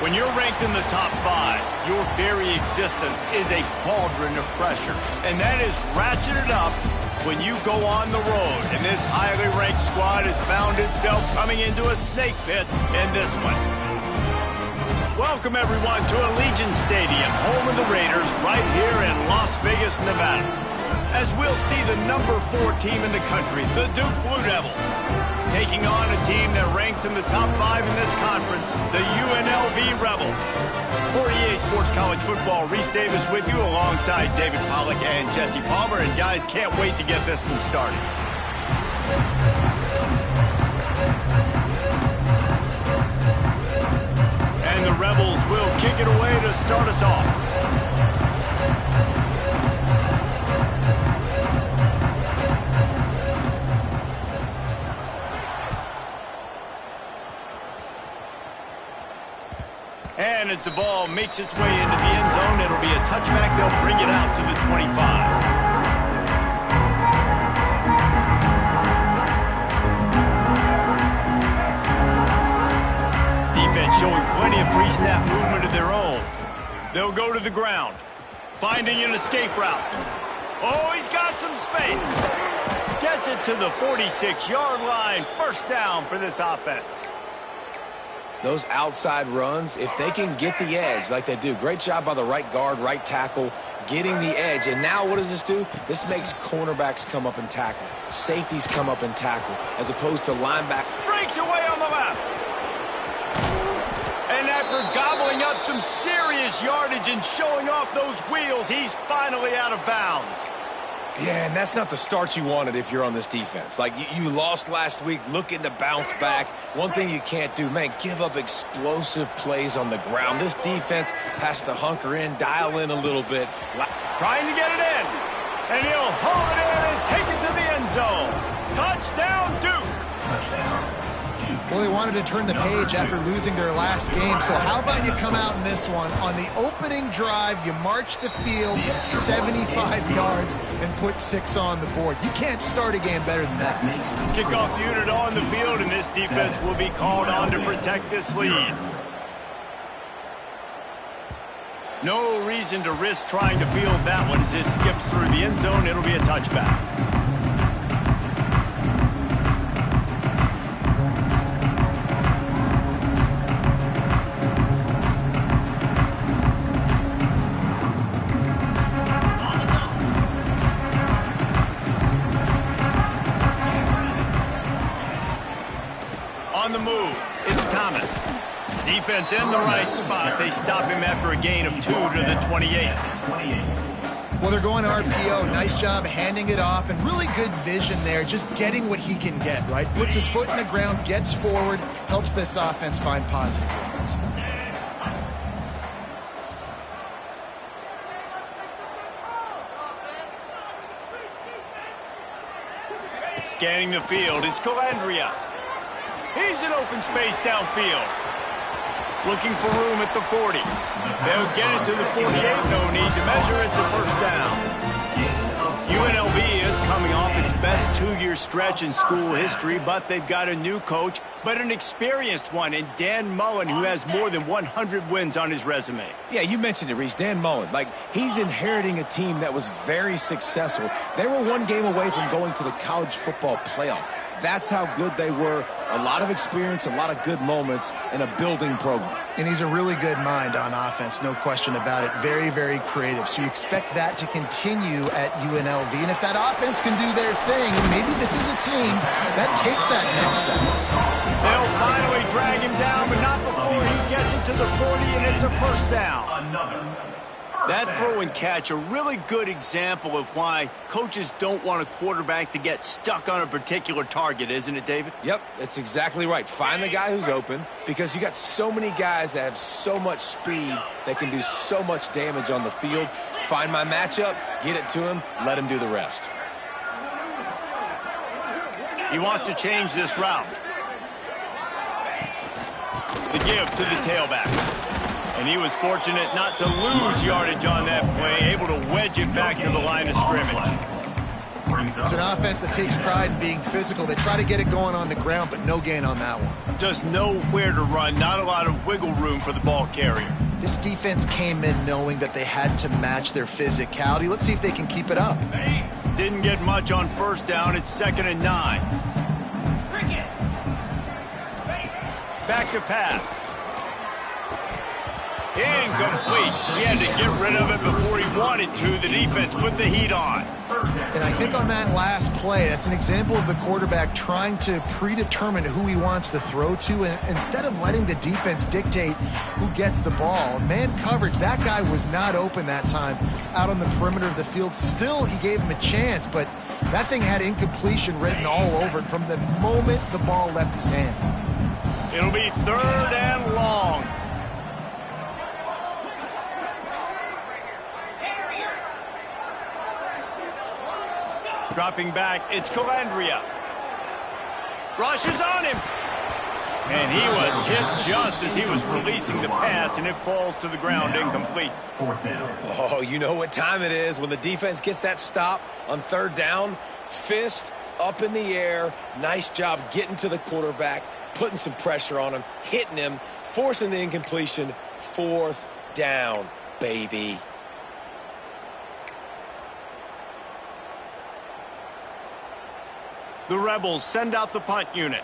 When you're ranked in the top 5, your very existence is a cauldron of pressure. And that is ratcheted up when you go on the road. And this highly ranked squad has found itself coming into a snake pit in this one. Welcome, everyone, to Allegiant Stadium, home of the Raiders, right here in Las Vegas, Nevada. As we'll see the number 4 team in the country, the Duke Blue Devils, taking on a team that ranks in the top 5 in this conference, the UNLV Rebels. For EA Sports College Football, Reese Davis with you alongside David Pollack and Jesse Palmer. And guys, can't wait to get this one started. And the Rebels will kick it away to start us off. And as the ball makes its way into the end zone, it'll be a touchback. They'll bring it out to the 25. Defense showing plenty of pre-snap movement of their own. They'll go to the ground, finding an escape route. Oh, he's got some space. Gets it to the 46-yard line. First down for this offense. Those outside runs, if they can get the edge like they do, great job by the right guard, right tackle, getting the edge. And now what does this do? This makes cornerbacks come up and tackle. Safeties come up and tackle, as opposed to linebackers. Breaks away on the left. And after gobbling up some serious yardage and showing off those wheels, he's finally out of bounds. Yeah, and that's not the start you wanted if you're on this defense. Like, you lost last week, looking to bounce back. One thing you can't do, man, give up explosive plays on the ground. This defense has to hunker in, dial in a little bit. Trying to get it in. And he'll haul it in and take it to the end zone. Touchdown, Duke. Touchdown. Well, they wanted to turn the page after losing their last game, so how about you come out in this one? On the opening drive, you march the field 75 yards and put 6 on the board. You can't start a game better than that. Kickoff unit on the field, and this defense will be called on to protect this lead. No reason to risk trying to field that one as it skips through the end zone. It'll be a touchback. On the move, it's Thomas. Defense in the right spot. They stop him after a gain of 2 to the 28. Well, they're going to RPO. Nice job handing it off, and really good vision there, just getting what he can get, right? Puts his foot in the ground, gets forward, helps this offense find positive points. Scanning the field, it's Calandria. He's in open space downfield. Looking for room at the 40. They'll get it to the 48. No need to measure. It's a first down. UNLV is coming off its best 2-year stretch in school history, but they've got a new coach, but an experienced one in Dan Mullen, who has more than 100 wins on his resume. Yeah, you mentioned it, Reese. Dan Mullen. Like, he's inheriting a team that was very successful. They were 1 game away from going to the college football playoff. That's how good they were. A lot of experience, a lot of good moments, and a building program. And he's a really good mind on offense, no question about it. Very, very creative. So you expect that to continue at UNLV. And if that offense can do their thing, maybe this is a team that takes that next step. They'll finally drag him down, but not before he gets it to the 40, and it's a first down. That throw and catch, a really good example of why coaches don't want a quarterback to get stuck on a particular target, isn't it, David? Yep, that's exactly right. Find the guy who's open, because you got so many guys that have so much speed that can do so much damage on the field. Find my matchup, get it to him, let him do the rest. He wants to change this route. The give to the tailback. And he was fortunate not to lose yardage on that play, able to wedge it back to the line of scrimmage. It's an offense that takes pride in being physical. They try to get it going on the ground, but no gain on that one. Just nowhere to run, not a lot of wiggle room for the ball carrier. This defense came in knowing that they had to match their physicality. Let's see if they can keep it up. Didn't get much on first down. It's 2nd and 9. Back to pass. Incomplete. He had to get rid of it before he wanted to. The defense put the heat on. And I think on that last play, that's an example of the quarterback trying to predetermine who he wants to throw to, and instead of letting the defense dictate who gets the ball. Man coverage, that guy was not open that time out on the perimeter of the field. Still, he gave him a chance, but that thing had incompletion written all over it from the moment the ball left his hand. It'll be 3rd and long. Dropping back, it's Calandria. Rushes on him. And he was hit just as he was releasing the pass, and it falls to the ground incomplete. Oh, you know what time it is when the defense gets that stop on 3rd down. Fist up in the air. Nice job getting to the quarterback, putting some pressure on him, hitting him, forcing the incompletion. 4th down, baby. The Rebels send out the punt unit.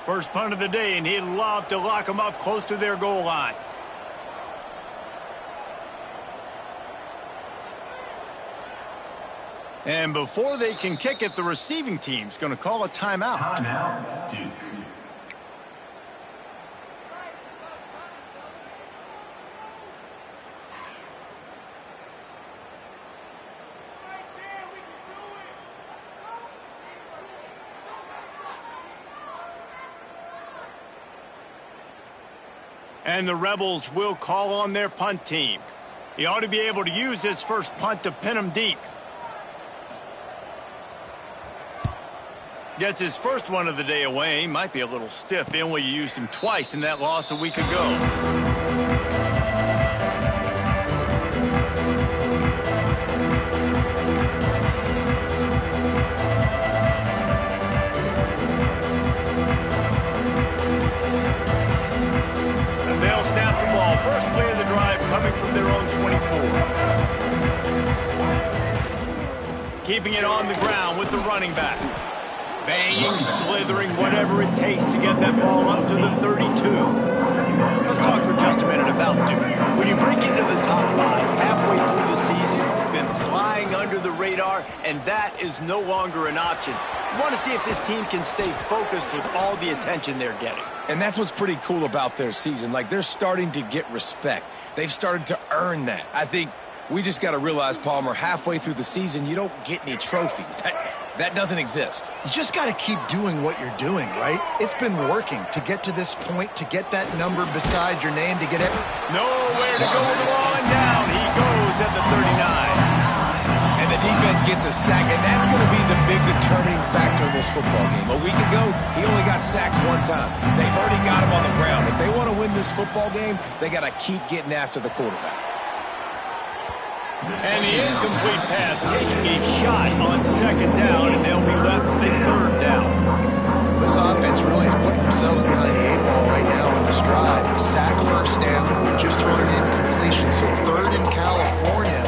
First punt of the day, and he'd love to lock them up close to their goal line. And before they can kick it, the receiving team's going to call a timeout. Timeout, Duke. And the Rebels will call on their punt team. He ought to be able to use his first punt to pin him deep. Gets his first one of the day away. Might be a little stiff. They only used him twice in that loss a week ago. First play of the drive coming from their own 24. Keeping it on the ground with the running back. Banging, slithering, whatever it takes to get that ball up to the 32. Let's talk for just a minute about Duke. When you break into the top 5 halfway through the season, you've been flying under the radar, and that is no longer an option. You want to see if this team can stay focused with all the attention they're getting. And that's what's pretty cool about their season. Like, they're starting to get respect. They've started to earn that. I think we just got to realize, Palmer, halfway through the season, you don't get any trophies. That doesn't exist. You just got to keep doing what you're doing, right? It's been working to get to this point, to get that number beside your name, to get it. Nowhere to go with the ball, and down he goes at the 39. And the defense gets a sack, and that's going to be the big determining factor in this football game. A week ago, he only got sacked 1 time. They've already got him on the ground. If they want to win this football game, they got to keep getting after the quarterback. And the incomplete pass taking a shot on 2nd down, and they'll be left with a 3rd down. This offense really has put themselves behind the 8 ball right now on this drive. Sack first down, just thrown an incompletion, so 3rd in California.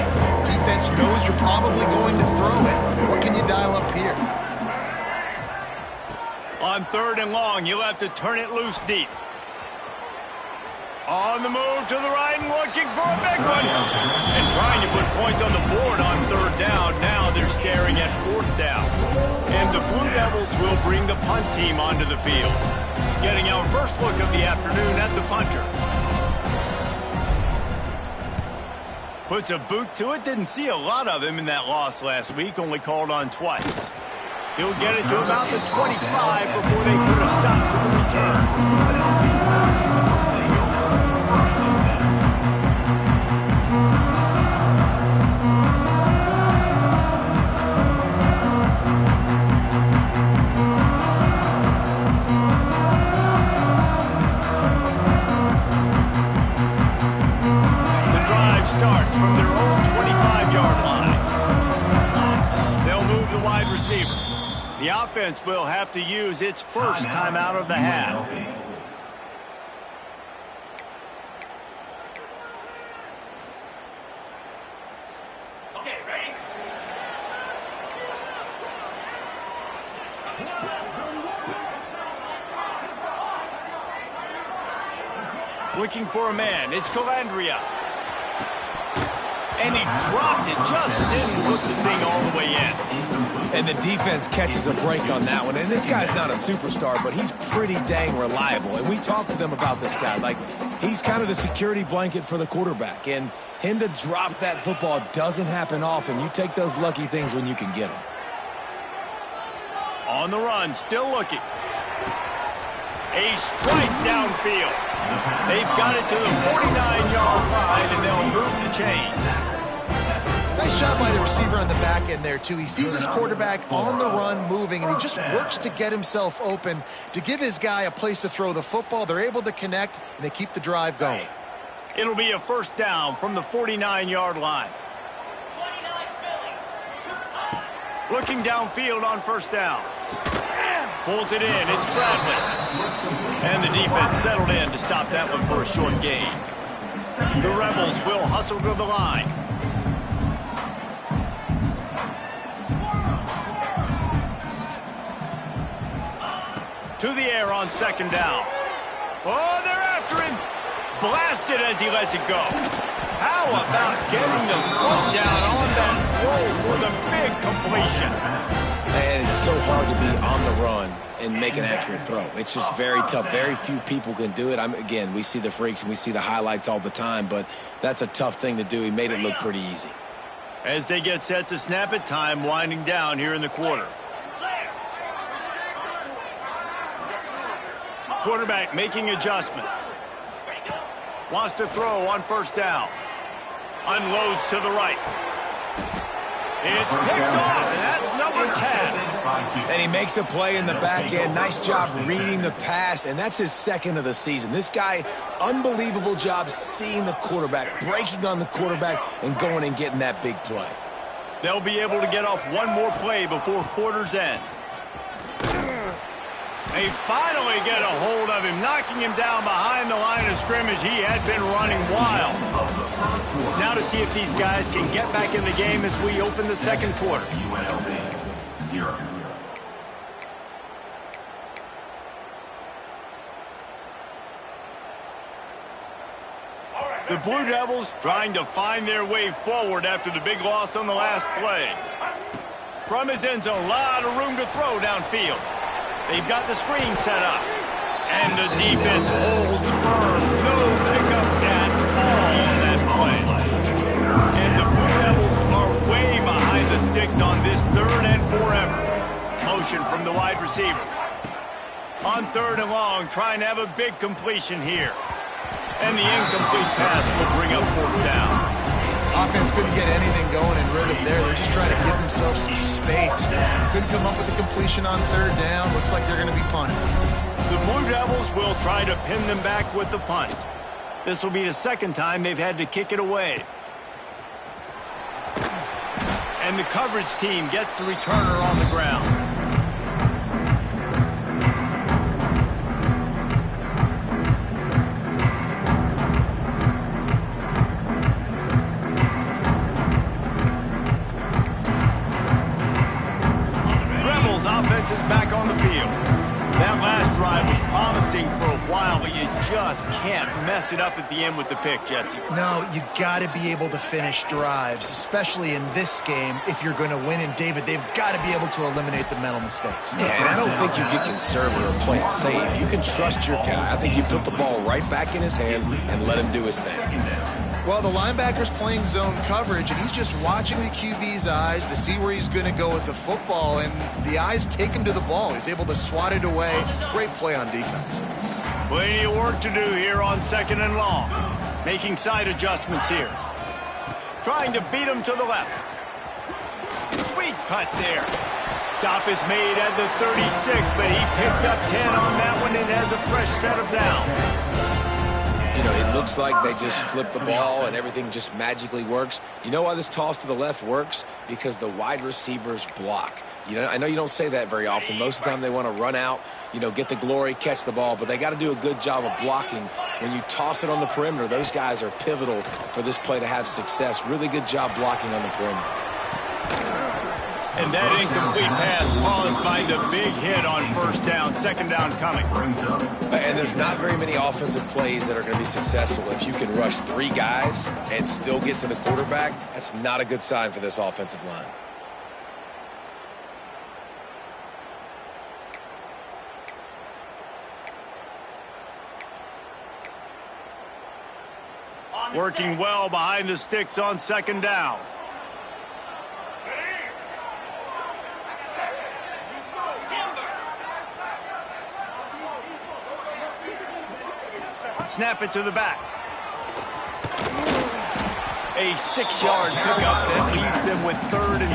Defense knows you're probably going to throw it. What can you dial up here? On 3rd and long, you'll have to turn it loose deep. On the move to the right and looking for a big one. And trying to put points on the board on 3rd down. Now they're staring at 4th down. And the Blue Devils will bring the punt team onto the field. Getting our first look of the afternoon at the punter. Puts a boot to it. Didn't see a lot of him in that loss last week. Only called on twice. He'll get it to about the 25 before they put a stop to the return. Starts from their own 25-yard line. They'll move the wide receiver The offense will have to use its first timeout of the half. Okay, ready? Looking for a man. It's Calandria. And he dropped it. Just didn't put the thing all the way in. And the defense catches a break on that one. And this guy's not a superstar, but he's pretty dang reliable. And we talked to them about this guy. Like, he's kind of the security blanket for the quarterback. And him to drop that football doesn't happen often. You take those lucky things when you can get them. On the run, still looking. A strike downfield. They've got it to the 49-yard line, and they'll move the chains. Nice job by the receiver on the back end there, too. He sees his quarterback on the run moving, and he just works to get himself open to give his guy a place to throw the football. They're able to connect, and they keep the drive going. It'll be a first down from the 49-yard line. Looking downfield on first down. Pulls it in. It's Bradley. And the defense settled in to stop that one for a short gain. The Rebels will hustle to the line. To the air on second down. Oh, they're after him. Blasted as he lets it go. How about getting the foot down on that throw for the big completion? And it's so hard to be on the run and make an accurate throw. It's just very tough. Very few people can do it. Again, we see the freaks and we see the highlights all the time, but that's a tough thing to do. He made it look pretty easy. As they get set to snap it, time winding down here in the quarter. Quarterback making adjustments. Wants to throw on first down. Unloads to the right. It's picked off, and that's number 10. And he makes a play in the back end. Nice job reading the pass, and that's his second of the season. This guy, unbelievable job seeing the quarterback, breaking on the quarterback, and going and getting that big play. They'll be able to get off one more play before quarter's end. They finally get a hold of him, knocking him down behind the line of scrimmage. He had been running wild. Now to see if these guys can get back in the game as we open the second quarter. UNLV 0. The Blue Devils trying to find their way forward after the big loss on the last play. From his end zone, a lot of room to throw downfield. They've got the screen set up. And the defense holds firm. No pickup at all on that play. And the Blue Devils are way behind the sticks on this third and forever. Motion from the wide receiver. On third and long, trying to have a big completion here. And the incomplete pass will bring up fourth down. Offense couldn't get anything going in rhythm there. They're just trying to give themselves some space. Couldn't come up with a completion on third down. Looks like they're going to be punting. The Blue Devils will try to pin them back with the punt. This will be the second time they've had to kick it away. And the coverage team gets the returner on the ground. Offense is back on the field. That last drive was promising for a while, but you just can't mess it up at the end with the pick, Jesse. No, you got to be able to finish drives, especially in this game if you're going to win. And, David, they've got to be able to eliminate the mental mistakes. Yeah, and I don't think you get conservative or play it safe. You can trust your guy. I think you put the ball right back in his hands and let him do his thing. Well, the linebacker's playing zone coverage, and he's just watching the QB's eyes to see where he's going to go with the football, and the eyes take him to the ball. He's able to swat it away. Great play on defense. Plenty of work to do here on second and long. Making side adjustments here. Trying to beat him to the left. Sweet cut there. Stop is made at the 36, but he picked up 10 on that one and has a fresh set of downs. You know, it looks like they just flip the ball and everything just magically works. You know why this toss to the left works? Because the wide receivers block. You know, I know you don't say that very often. Most of the time they want to run out, you know, get the glory, catch the ball, but they got to do a good job of blocking. When you toss it on the perimeter, those guys are pivotal for this play to have success. Really good job blocking on the perimeter. And that incomplete pass caused by the big hit on first down, second down coming. And there's not very many offensive plays that are going to be successful. If you can rush 3 guys and still get to the quarterback, that's not a good sign for this offensive line. Working well behind the sticks on second down. Snap it to the back. A 6-yard pickup that leaves them with 3rd and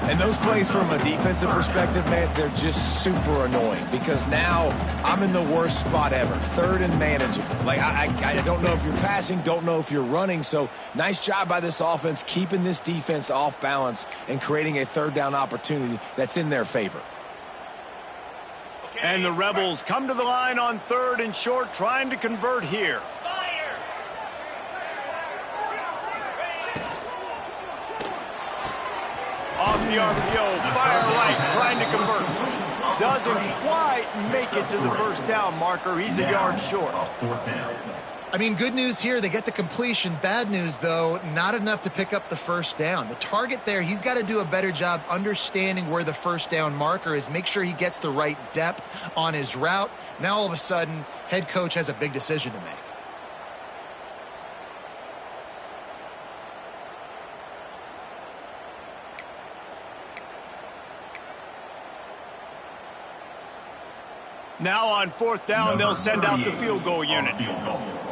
4. And those plays from a defensive perspective, man, they're just super annoying because now I'm in the worst spot ever. 3rd and manageable. Like, I don't know if you're passing, don't know if you're running. So nice job by this offense keeping this defense off balance and creating a 3rd down opportunity that's in their favor. And the Rebels come to the line on 3rd and short, trying to convert here. Off the RPO, fire right, trying to convert. Doesn't quite make it to the first down marker. He's a yard short. I mean, good news here, they get the completion. Bad news, though, not enough to pick up the first down. The target there, he's got to do a better job understanding where the first down marker is, make sure he gets the right depth on his route. Now, all of a sudden, head coach has a big decision to make. Now on 4th down, they'll send out the field goal unit.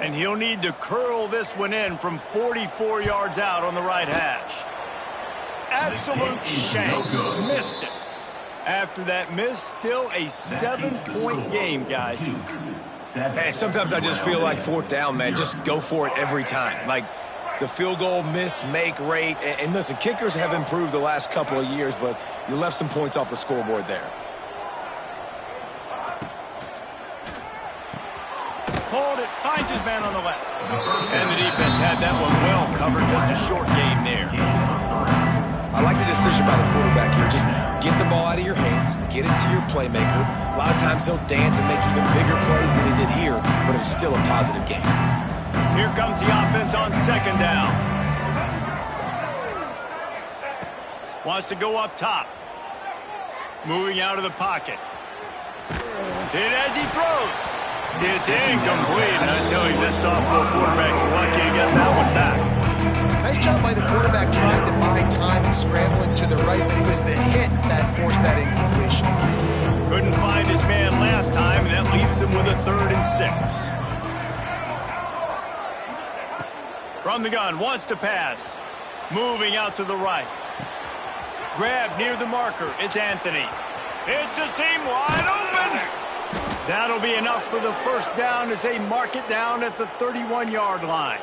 And he'll need to curl this one in from 44 yards out on the right hash. Absolute shame. Missed it. After that miss, still a 7-point game, guys. Hey, sometimes I just feel like 4th down, man, just go for it every time. Like the field goal miss, make rate. And listen, kickers have improved the last couple of years, but you left some points off the scoreboard there. Hold it, finds his man on the left. And the defense had that one well covered, just a short game there. I like the decision by the quarterback here. Just get the ball out of your hands, get it to your playmaker. A lot of times he'll dance and make even bigger plays than he did here, but it was still a positive game. Here comes the offense on second down. Wants to go up top. Moving out of the pocket. Hit as he throws. It's incomplete, and I tell you, this sophomore quarterback's lucky to get that one back. Nice job by the quarterback trying to buy time and scrambling to the right, but it was the hit that forced that incompletion. Couldn't find his man last time, and that leaves him with a 3rd and 6. From the gun, wants to pass. Moving out to the right. Grab near the marker. It's Anthony. It's a seam wide open. That'll be enough for the first down as they mark it down at the 31-yard line.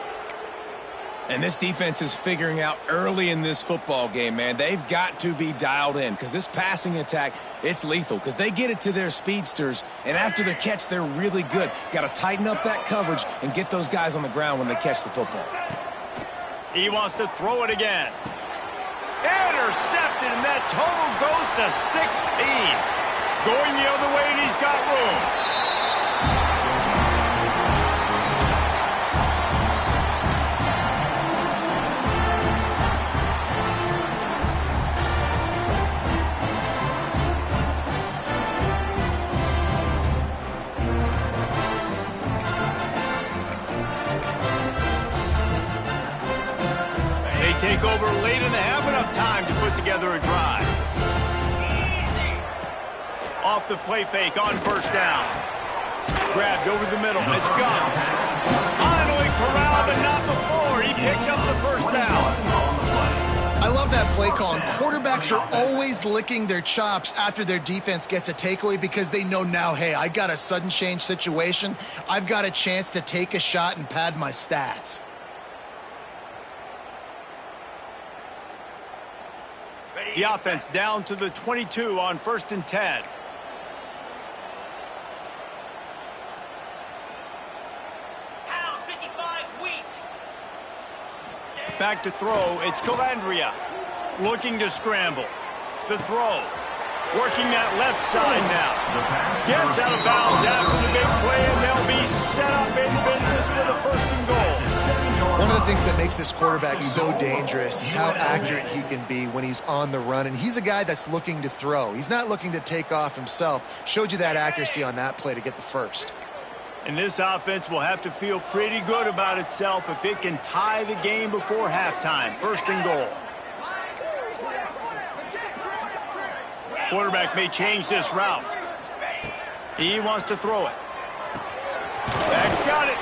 And this defense is figuring out early in this football game, man. They've got to be dialed in because this passing attack, it's lethal because they get it to their speedsters, and after the catch, they're really good. Got to tighten up that coverage and get those guys on the ground when they catch the football. He wants to throw it again. Intercepted, and that total goes to 16. Going the other way, and he's got room. They take over late and have enough time to put together a drive. Off the play fake on first down. Grabbed over the middle. It's gone. Finally corralled, but not before. He picks up the first down. I love that play play calling. Quarterbacks are always licking their chops after their defense gets a takeaway because they know now, hey, I got a sudden change situation. I've got a chance to take a shot and pad my stats. The offense down to the 22 on 1st and 10. Back to throw, it's Calandria. Looking to scramble. The throw. Working that left side now. Gets out of bounds after the big play, and they'll be set up in business with a 1st and goal. One of the things that makes this quarterback so dangerous is how accurate he can be when he's on the run. And he's a guy that's looking to throw. He's not looking to take off himself. Showed you that accuracy on that play to get the 1st. And this offense will have to feel pretty good about itself if it can tie the game before halftime. 1st and goal. Quarterback may change this route. He wants to throw it. That's got it.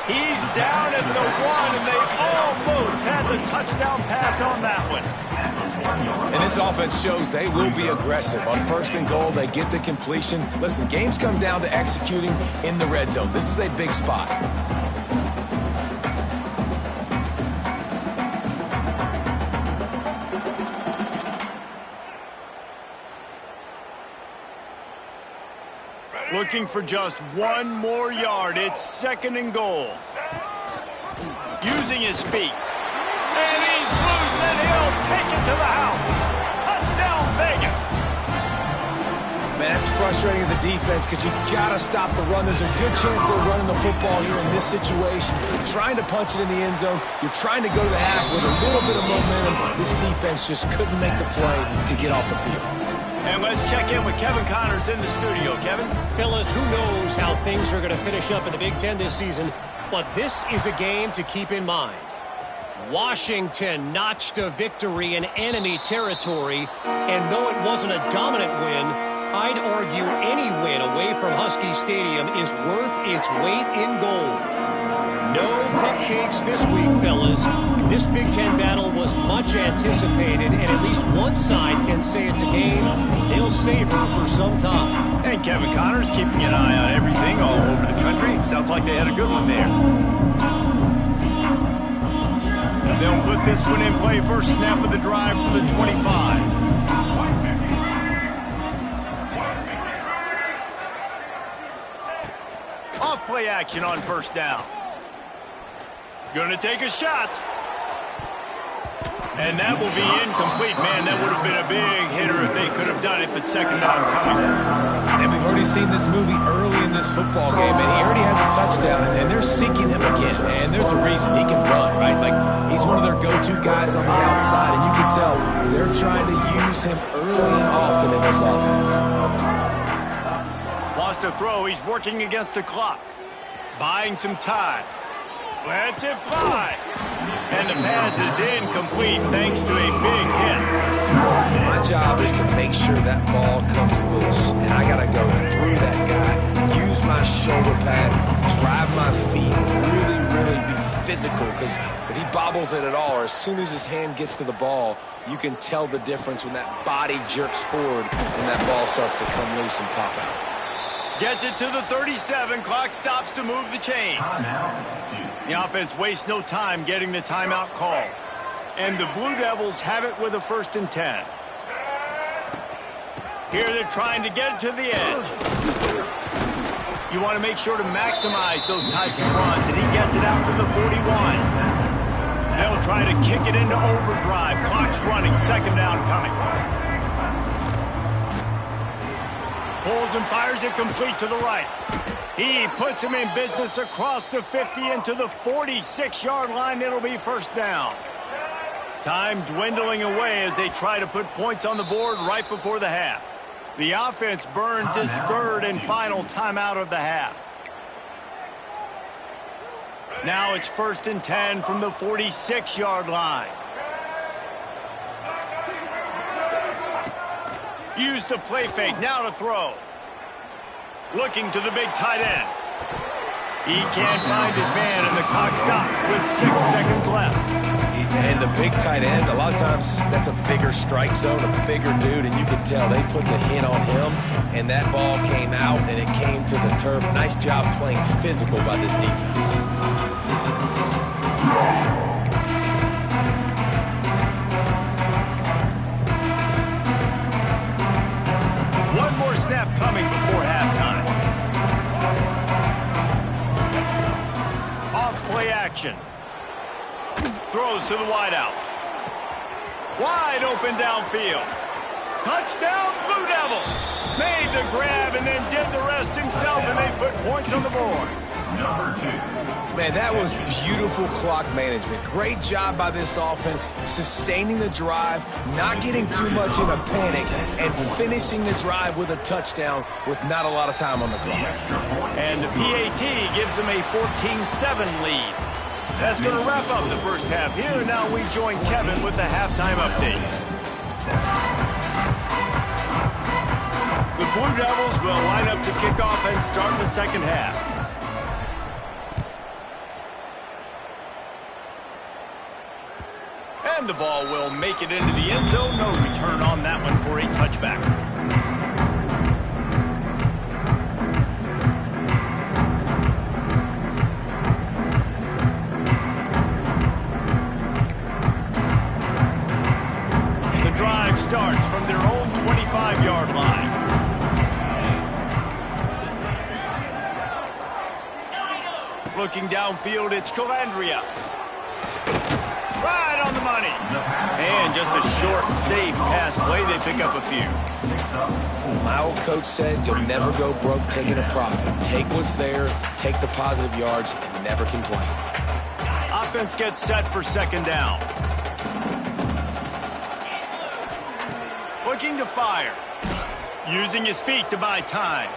He's down at the 1, and they almost had the touchdown pass on that one. And this offense shows they will be aggressive. On 1st and goal, they get the completion. Listen, games come down to executing in the red zone. This is a big spot. Looking for just 1 more yard. It's 2nd and goal. Using his feet. And he's loose, and he'll take it to the house. Touchdown, Vegas. Man, that's frustrating as a defense because you got to stop the run. There's a good chance they're running the football here in this situation. You're trying to punch it in the end zone. You're trying to go to the half with a little bit of momentum. This defense just couldn't make the play to get off the field. And let's check in with Kevin Connors in the studio. Kevin? Fellas, who knows how things are going to finish up in the Big Ten this season, but this is a game to keep in mind. Washington notched a victory in enemy territory, and though it wasn't a dominant win, I'd argue any win away from Husky Stadium is worth its weight in gold. No cupcakes this week, fellas. This Big Ten battle was much anticipated, and at least one side can say it's a game they'll savor for some time. And Kevin Connors keeping an eye on everything all over the country. Sounds like they had a good one there. They'll put this one in play. First snap of the drive from the 25. Off play action on 1st down. Gonna take a shot. And that will be incomplete. Man, that would have been a big hitter if they could have done it, but 2nd down coming. And we've already seen this movie early in this football game, and he already has a touchdown, and they're seeking him again. And there's a reason he can run, right? Like, he's one of their go-to guys on the outside, and you can tell they're trying to use him early and often in this offense. Wants to throw. He's working against the clock. Buying some time. Lets it fly. And the pass is incomplete thanks to a big hit. My job is to make sure that ball comes loose. And I got to go through that guy, use my shoulder pad, drive my feet, really be physical. Because if he bobbles it at all, or as soon as his hand gets to the ball, you can tell the difference when that body jerks forward and that ball starts to come loose and pop out. Gets it to the 37. Clock stops to move the chains. The offense wastes no time getting the timeout call. And the Blue Devils have it with a 1st and 10. Here they're trying to get it to the edge. You want to make sure to maximize those types of runs, and he gets it out to the 41. They'll try to kick it into overdrive. Clock's running. 2nd down coming. Pulls and fires it complete to the right. He puts him in business across the 50 into the 46-yard line. It'll be 1st down. Time dwindling away as they try to put points on the board right before the half. The offense burns its 3rd and final timeout of the half. Now it's 1st and 10 from the 46-yard line. Use the play fake, now to throw. Looking to the big tight end. He can't find his man, and the clock stops with 6 seconds left. And the big tight end, a lot of times that's a bigger strike zone, a bigger dude, and you can tell they put the hit on him, and that ball came out, and it came to the turf. Nice job playing physical by this defense. One more snap coming before halftime. Off play action. Throws to the wideout. Wide open downfield. Touchdown, Blue Devils. Made the grab and then did the rest himself, and they put points on the board. Number 2. Man, that was beautiful clock management. Great job by this offense, sustaining the drive, not getting too much in a panic, and finishing the drive with a touchdown with not a lot of time on the clock. And the PAT gives them a 14-7 lead. That's going to wrap up the first half here, and now we join Kevin with the halftime update. The Blue Devils will line up to kick off and start the second half. And the ball will make it into the end zone. No return on that one for a touchback. Drive starts from their own 25-yard line. Looking downfield, it's Calandria. Right on the money. And just a short, safe pass play. They pick up a few. My old coach said you'll never go broke taking a profit. Take what's there, take the positive yards, and never complain. Offense gets set for second down. Looking to fire. Using his feet to buy time.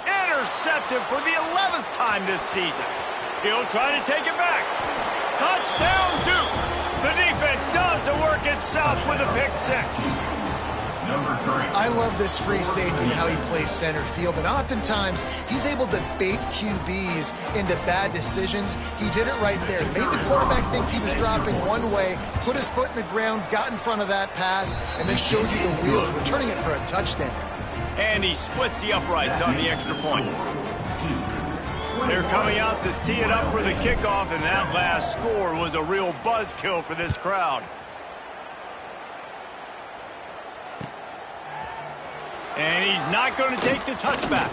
Intercepted for the 11th time this season. He'll try to take it back. Touchdown, Duke. The defense does the work itself with a pick six. Number 3. I love this free safety and how he plays center field, and oftentimes he's able to bait QBs into bad decisions. He did it right there. Made the quarterback think he was dropping one way, put his foot in the ground, got in front of that pass, and then showed you the wheels, returning it for a touchdown. And he splits the uprights on the extra point. They're coming out to tee it up for the kickoff, and that last score was a real buzzkill for this crowd. And he's not going to take the touchback.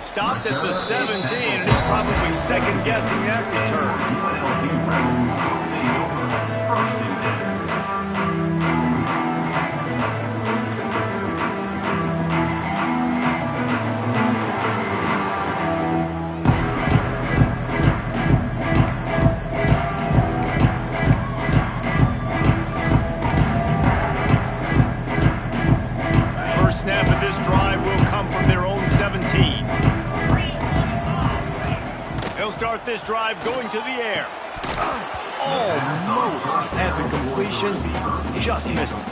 Stopped at the 17, and he's probably second-guessing that return. Snap of this drive will come from their own 17. He'll start this drive going to the air. Almost had the completion, just missed it.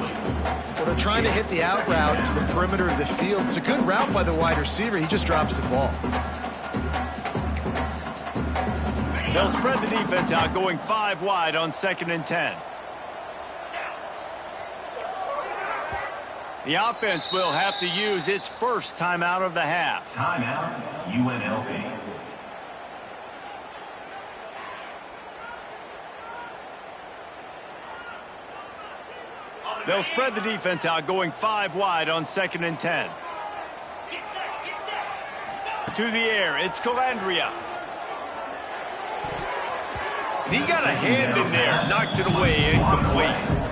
Well, they're trying to hit the out route to the perimeter of the field. It's a good route by the wide receiver. He just drops the ball. They'll spread the defense out, going 5 wide on 2nd and 10. The offense will have to use its first timeout of the half. Timeout, UNLV. They'll spread the defense out, going 5 wide on 2nd and 10. To the air, it's Calandria. He got a hand in there, knocks it away, incomplete.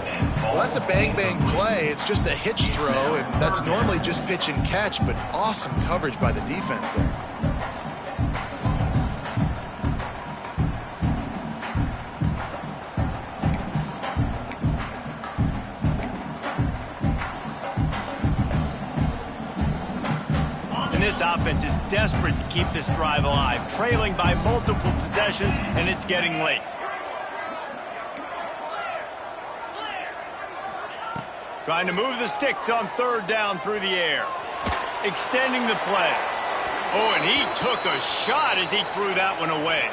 Well, that's a bang-bang play. It's just a hitch throw, and that's normally just pitch and catch, but awesome coverage by the defense there. And this offense is desperate to keep this drive alive, trailing by multiple possessions, and it's getting late. Trying to move the sticks on 3rd down through the air. Extending the play. Oh, and he took a shot as he threw that one away.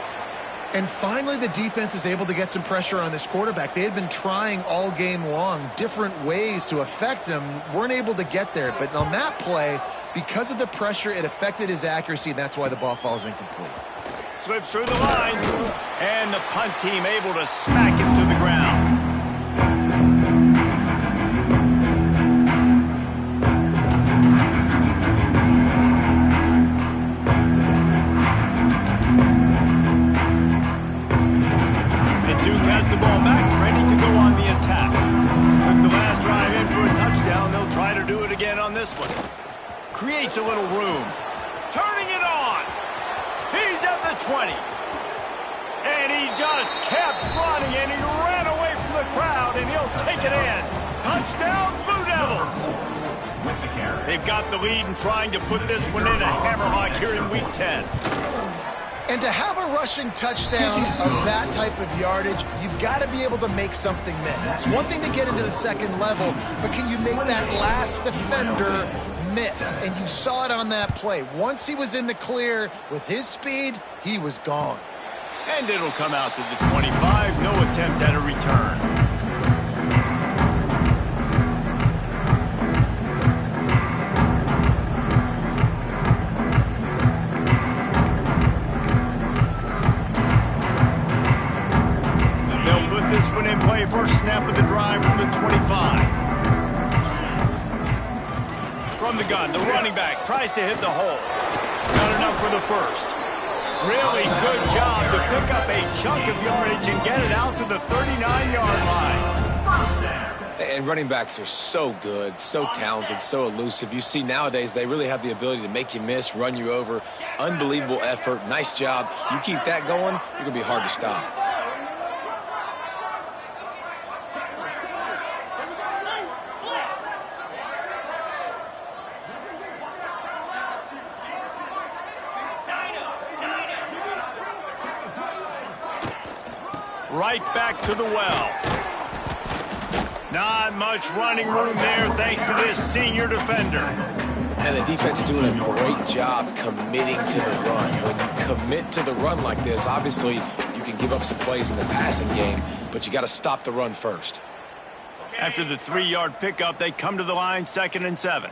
And finally, the defense is able to get some pressure on this quarterback. They had been trying all game long different ways to affect him, weren't able to get there. But on that play, because of the pressure, it affected his accuracy, and that's why the ball falls incomplete. Slips through the line, and the punt team able to smack him to the ground. On this one. Creates a little room. Turning it on. He's at the 20. And he just kept running, and he ran away from the crowd, and he'll take it in. Touchdown, Blue Devils. They've got the lead and trying to put this one in a hammerhawk here in Week 10. And to have a rushing touchdown of that type of yardage, you've got to be able to make something miss. It's one thing to get into the second level, but can you make that last defender miss? And you saw it on that play. Once he was in the clear with his speed, he was gone. And it'll come out to the 25. No attempt at a return. First snap of the drive from the 25. From the gun, the running back tries to hit the hole. Not enough for the first. Really good job to pick up a chunk of yardage and get it out to the 39-yard line. And running backs are so good, so talented, so elusive. You see nowadays they really have the ability to make you miss, run you over. Unbelievable effort. Nice job. You keep that going, you're going to be hard to stop. Right back to the well. Not much running room there thanks to this senior defender. And the defense doing a great job committing to the run. When you commit to the run like this, obviously you can give up some plays in the passing game, but you got to stop the run first. After the 3-yard pickup, they come to the line, 2nd and 7.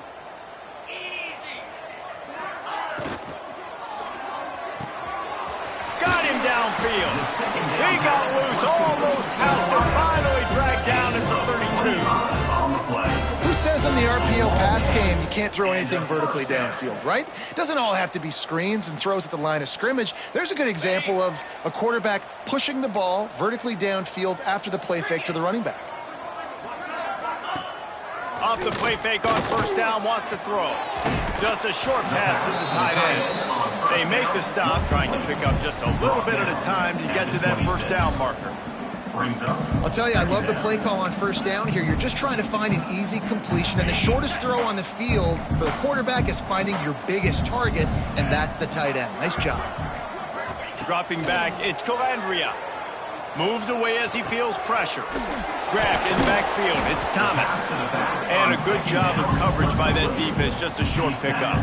Got him downfield. He got loose, almost has to finally drag down at the 32. Who says in the RPO pass game you can't throw anything vertically downfield, right? It doesn't all have to be screens and throws at the line of scrimmage. There's a good example of a quarterback pushing the ball vertically downfield after the play fake to the running back. Off the play fake on first down, wants to throw. Just a short pass to the tight end. They make the stop, trying to pick up just a little bit at a time to get to that first down marker. I'll tell you, I love the play call on first down here. You're just trying to find an easy completion, and the shortest throw on the field for the quarterback is finding your biggest target, and that's the tight end. Nice job. Dropping back, it's Calandria. Moves away as he feels pressure. Grabbed in the backfield, it's Thomas. And a good job of coverage by that defense, just a short pickup.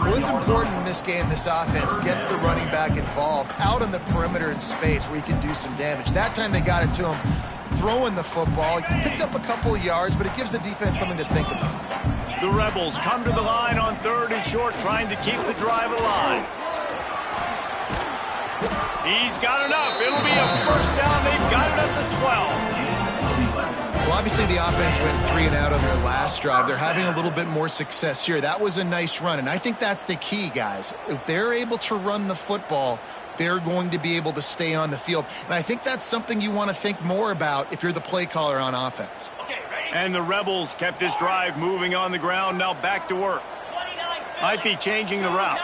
Well, it's important in this game, this offense gets the running back involved out on the perimeter in space where he can do some damage. That time they got it to him throwing the football. He picked up a couple of yards, but it gives the defense something to think about. The Rebels come to the line on 3rd and short, trying to keep the drive alive. He's got enough. It'll be a first down. They've got it at the 12. Well, obviously the offense went 3 and out on their last drive. They're having a little bit more success here. That was a nice run, and I think that's the key, guys. If they're able to run the football, they're going to be able to stay on the field. And I think that's something you want to think more about if you're the play caller on offense. And the Rebels kept this drive moving on the ground. Now back to work. Might be changing the route.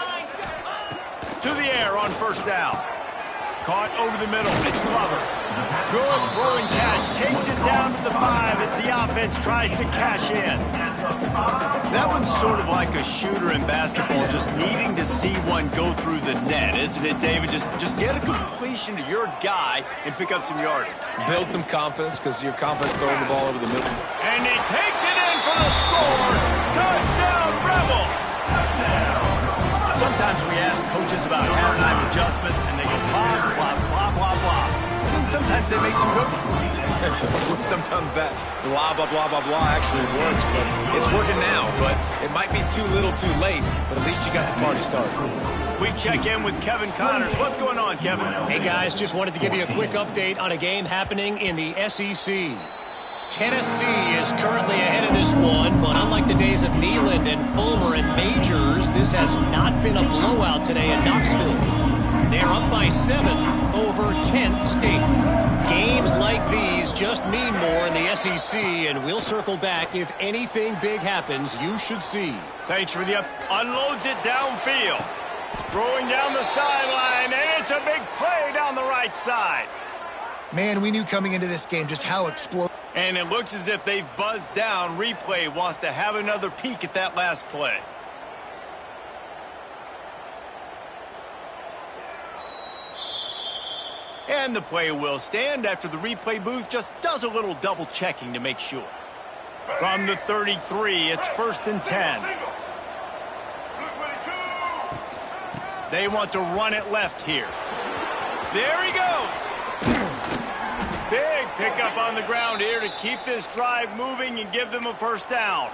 To the air on first down. Caught over the middle. It's Glover. Good throwing catch. Takes it down to the 5 as the offense tries to cash in. That one's sort of like a shooter in basketball, just needing to see one go through the net, isn't it, David? Just get a completion to your guy and pick up some yardage. Build some confidence because you're confident throwing the ball over the middle. And he takes it in for the score. Touchdown, Rebels. Sometimes we ask coaches about halftime adjustments, and they go, blah, blah, sometimes they make some good ones. Sometimes that blah, blah, blah, blah, blah actually works, but it's working now. But it might be too little too late, but at least you got the party started. We check in with Kevin Connors. What's going on, Kevin? Hey, guys, just wanted to give you a quick update on a game happening in the SEC. Tennessee is currently ahead of this one, but unlike the days of Neyland and Fulmer and Majors, this has not been a blowout today in Knoxville. They're up by 7 over Kent State. Games like these just mean more in the SEC, and we'll circle back if anything big happens you should see. Thanks for the up. Unloads it downfield. Throwing down the sideline, and it's a big play down the right side. Man, we knew coming into this game just how explosive. And it looks as if they've buzzed down. Replay wants to have another peek at that last play. And the play will stand after the replay booth just does a little double checking to make sure. From the 33, it's 1st and 10. They want to run it left here. There he goes. Big pickup on the ground here to keep this drive moving and give them a first down.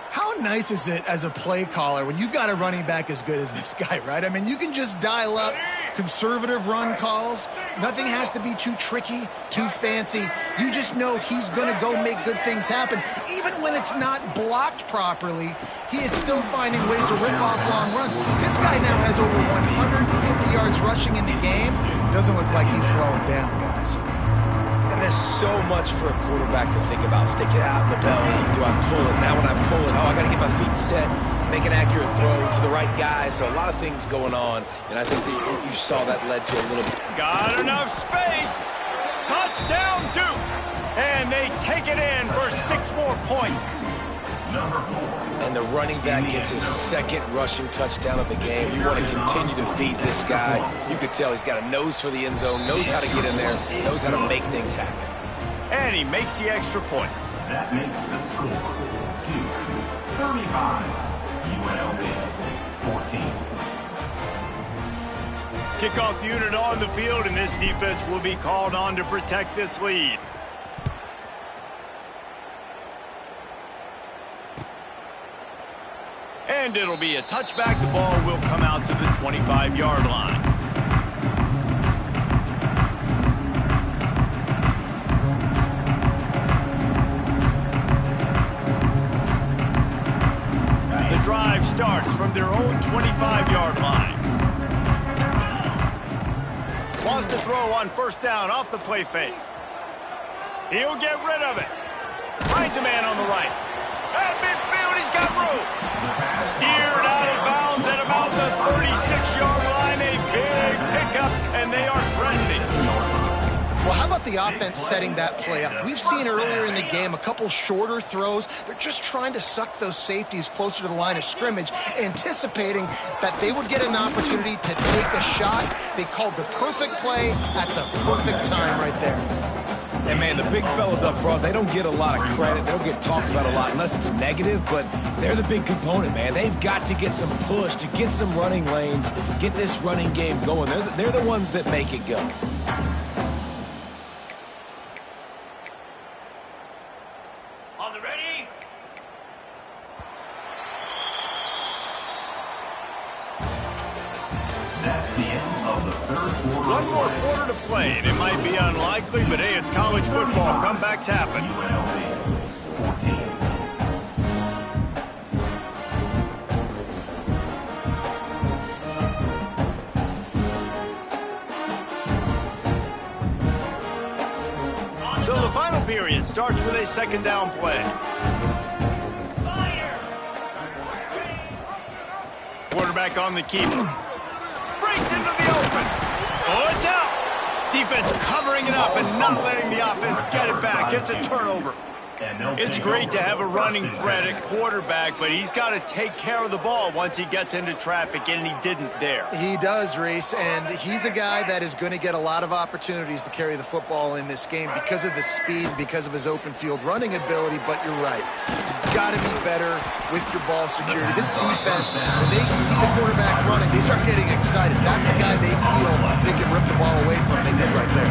How nice is it as a play caller when you've got a running back as good as this guy, right? I mean, you can just dial up conservative run calls. Nothing has to be too tricky, too fancy. You just know he's going to go make good things happen. Even when it's not blocked properly, he is still finding ways to rip off long runs. This guy now has over 150 yards rushing in the game. Doesn't look like he's slowing down, guys. And there's so much for a quarterback to think about. Stick it out in the belly. Do I pull it? Now when I pull it, oh, I got to get my feet set, make an accurate throw to the right guy. So a lot of things going on, and I think that you saw that led to a little bit. Got enough space. Touchdown, Duke. And they take it in for 6 more points. Number 4. And the running back gets his 2nd rushing touchdown of the game. You want to continue to feed this guy. You could tell he's got a nose for the end zone, knows how to get in there, knows how to make things happen. And he makes the extra point. That makes the score 2-35. UNLV 14. Kickoff unit on the field, and this defense will be called on to protect this lead. And it'll be a touchback. The ball will come out to the 25-yard line. The drive starts from their own 25-yard line. Wants to throw on 1st down off the play fake. He'll get rid of it. Finds a man on the right. At midfield, he's got room. Steered out of bounds at about the 36-yard line. A big pickup, and they are threatening. Well, how about the offense setting that play up? We've seen earlier in the game a couple shorter throws. They're just trying to suck those safeties closer to the line of scrimmage, anticipating that they would get an opportunity to take a shot. They called the perfect play at the perfect time right there. And, man, the big fellas up front, they don't get a lot of credit. They don't get talked about a lot unless it's negative, but they're the big component, man. They've got to get some push, to get some running lanes, get this running game going. They're the ones that make it go. On the ready? That's the end of the 3rd quarter. One more quarter to play, and it might be unlikely, but hey, it's college football. Comebacks happen. UNLV 14. So the final period starts with a 2nd down play. Quarterback on the keeper. Breaks into the open. Oh, it's out. Defense covering it up and not letting the offense get it back. It's a turnover. It's great to have a running threat at quarterback, but he's got to take care of the ball once he gets into traffic, and he didn't there. He does, Reese, and he's a guy that is going to get a lot of opportunities to carry the football in this game because of the speed, because of his open field running ability, but you're right. You've got to be better with your ball security. This defense, when they see the quarterback running, they start getting excited. That's a guy they feel they can rip the ball away from. They did right there.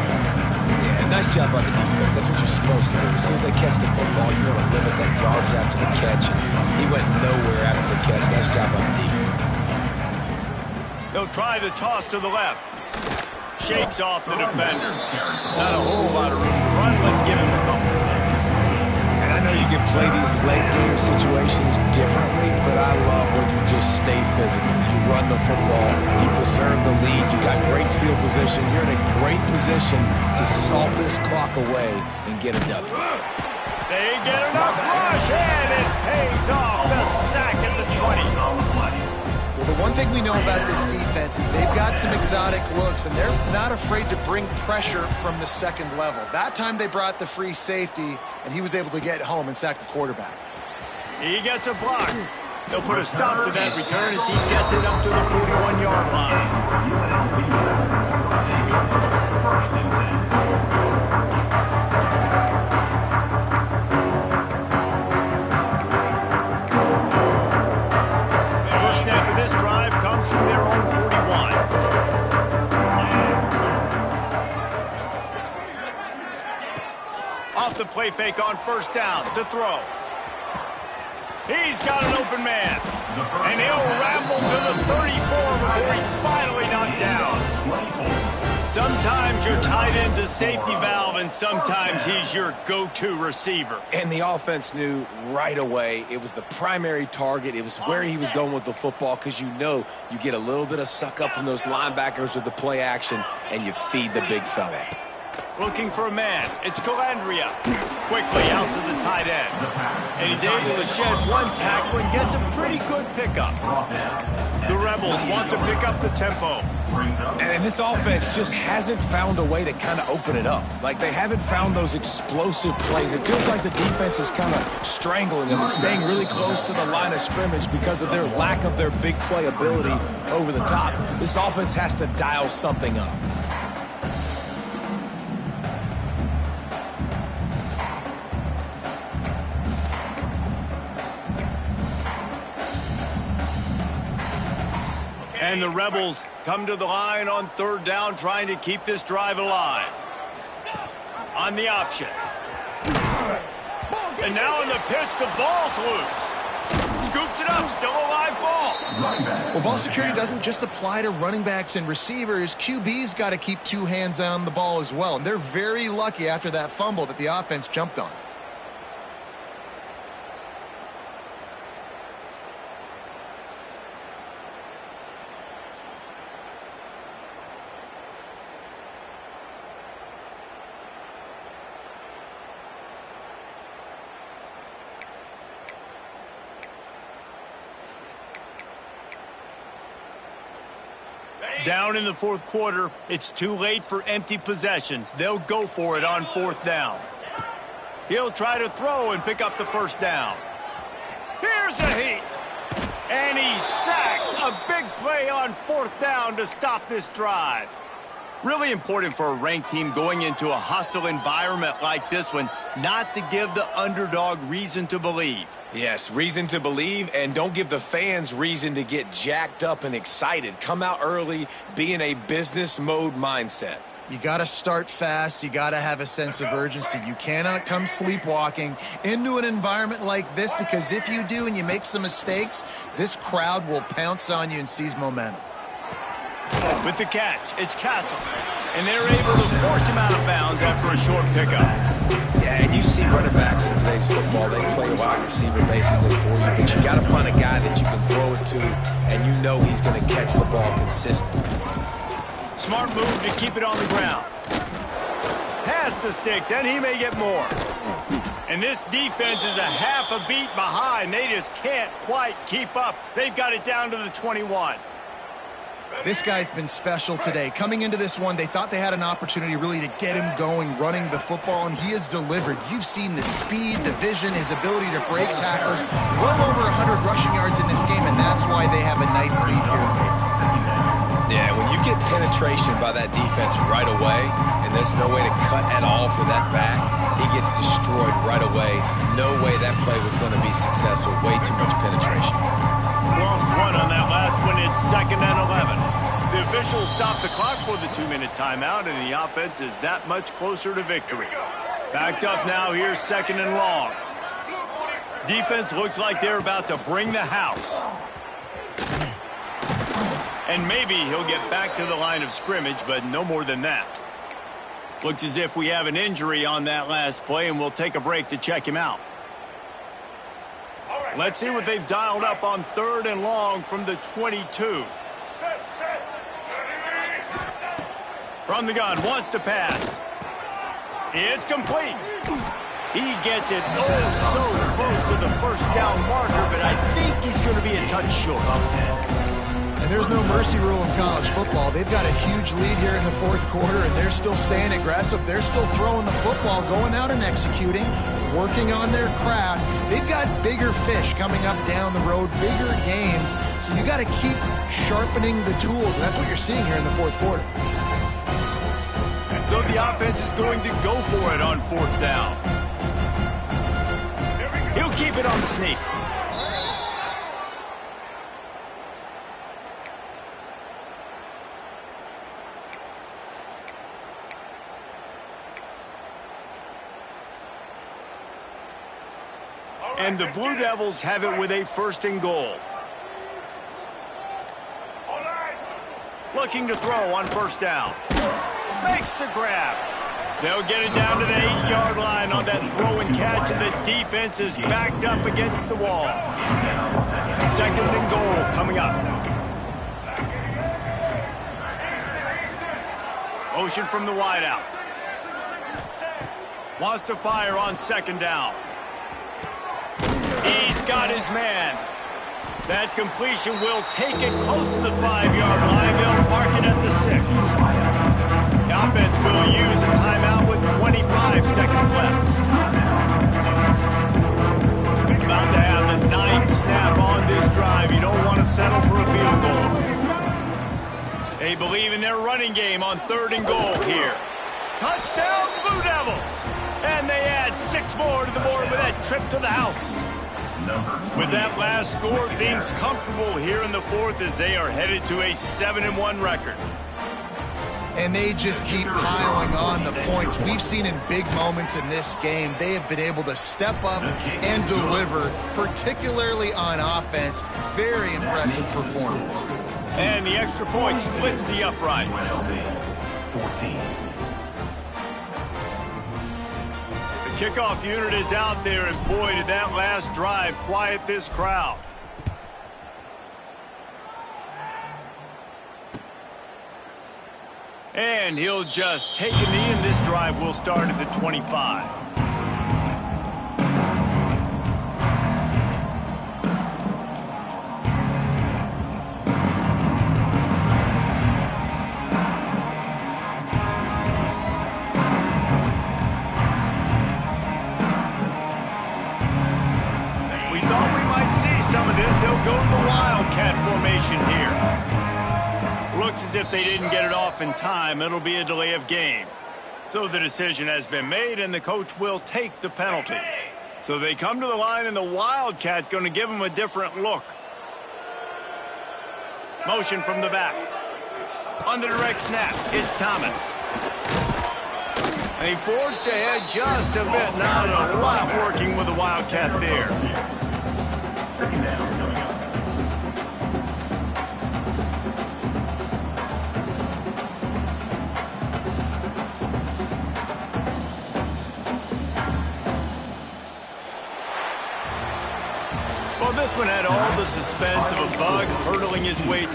nice job by the defense. That's what you're supposed to do. As soon as they catch the football, you want to limit that yards after the catch. And he went nowhere after the catch. Nice job by the D. They'll try the toss to the left. Shakes off the defender. Not a whole lot of room to run. Let's give him a couple. And I know you can play these late game situations differently, but I love when you just stay physical. You run the football, you preserve the lead, you got great field position. You're in a great position to salt this clock away and get a W. They get enough rush, and it pays off. The sack at the 20. Well, the one thing we know about this defense is they've got some exotic looks, and they're not afraid to bring pressure from the second level. That time they brought the free safety, and he was able to get home and sack the quarterback. He gets a block. They'll put a stop to that return as he gets it up to the 41-yard line. First and 10. First snap of this drive comes from their own 41. Off the play fake on first down to throw. He's got an open man. And he'll ramble to the 34 before he's finally knocked down. Sometimes your tight end's a safety valve, and sometimes he's your go-to receiver. And the offense knew right away it was the primary target. It was where he was going with the football, because you know you get a little bit of suck up from those linebackers with the play action, and you feed the big fella. Looking for a man. It's Calandria. Quickly out to the tight end. And he's able to shed one tackle and gets a pretty good pickup. The Rebels want to pick up the tempo. And this offense just hasn't found a way to kind of open it up. Like, they haven't found those explosive plays. It feels like the defense is kind of strangling them and staying really close to the line of scrimmage because of their lack of their big play ability over the top. This offense has to dial something up. And the Rebels come to the line on third down, trying to keep this drive alive. On the option. And now in the pitch, the ball's loose. Scoops it up, still a live ball. Well, ball security doesn't just apply to running backs and receivers. QB's got to keep two hands on the ball as well. And they're very lucky after that fumble that the offense jumped on. Down in the fourth quarter, it's too late for empty possessions. They'll go for it on fourth down. He'll try to throw and pick up the first down. Here's a heat. And he's sacked. A big play on fourth down to stop this drive. Really important for a ranked team going into a hostile environment like this one, not to give the underdog reason to believe. Yes, reason to believe, and don't give the fans reason to get jacked up and excited. Come out early, be in a business mode mindset. You got to start fast. You got to have a sense of urgency. You cannot come sleepwalking into an environment like this, because if you do and you make some mistakes, this crowd will pounce on you and seize momentum. With the catch, it's Castle. And they're able to force him out of bounds after a short pickup. Yeah, and you see running backs in today's football, they play a wide receiver basically for you, but you got to find a guy that you can throw it to, and you know he's going to catch the ball consistently. Smart move to keep it on the ground. Pass the sticks, and he may get more. And this defense is a half a beat behind. They just can't quite keep up. They've got it down to the 21. This guy's been special today. Coming into this one, they thought they had an opportunity really to get him going, running the football, and he has delivered. You've seen the speed, the vision, his ability to break tacklers. Well over 100 rushing yards in this game, and that's why they have a nice lead here. Yeah, when you get penetration by that defense right away, and there's no way to cut at all for that back, he gets destroyed right away. No way that play was going to be successful. Way too much penetration. Lost one on that last one. It's 2nd and 11. The officials stopped the clock for the 2-minute timeout, and the offense is that much closer to victory. Backed up now, here's 2nd and long. Defense looks like they're about to bring the house. And maybe he'll get back to the line of scrimmage, but no more than that. Looks as if we have an injury on that last play, and we'll take a break to check him out. Let's see what they've dialed up on 3rd and long from the 22. From the gun, wants to pass. It's complete. He gets it so close to the first down marker, but I think he's going to be a touch short. And there's no mercy rule in college football. They've got a huge lead here in the 4th quarter, and they're still staying aggressive. They're still throwing the football, going out and executing, working on their craft. They've got bigger fish coming up down the road, bigger games. So you got to keep sharpening the tools, and that's what you're seeing here in the 4th quarter. So the offense is going to go for it on 4th down. He'll keep it on the sneak. And the Blue Devils have it with a 1st and goal. Looking to throw on 1st down. Makes the grab. They'll get it down to the 8-yard line on that throw and catch, and the defense is backed up against the wall. 2nd and goal coming up. Motion from the wideout. Wants to fire on 2nd down. He's got his man. That completion will take it close to the 5-yard line. They'll mark it at the 6. The offense will use a timeout with 25 seconds left. About to have the 9th snap on this drive. You don't want to settle for a field goal. They believe in their running game on 3rd and goal here. Touchdown, Blue Devils! And they add 6 more to the board with that trip to the house. With that last score, things comfortable here in the 4th as they are headed to a 7-1 record. And they just keep piling on the points. We've seen in big moments in this game, they have been able to step up and deliver, particularly on offense. Very impressive performance. And the extra point splits the uprights. The kickoff unit is out there, and boy, did that last drive quiet this crowd. And he'll just take a knee, and this drive will start at the 25. We thought we might see some of this. They'll go to the Wildcat formation here. Looks as if they didn't get it off in time. It'll be a delay of game. So the decision has been made, and the coach will take the penalty. So they come to the line, and the Wildcat going to give them a different look. Motion from the back. On the direct snap, it's Thomas. And he forged ahead just a bit. Not a lot working with the Wildcat there. Second down coming up. Well, this one had all the suspense of a bug hurtling his way.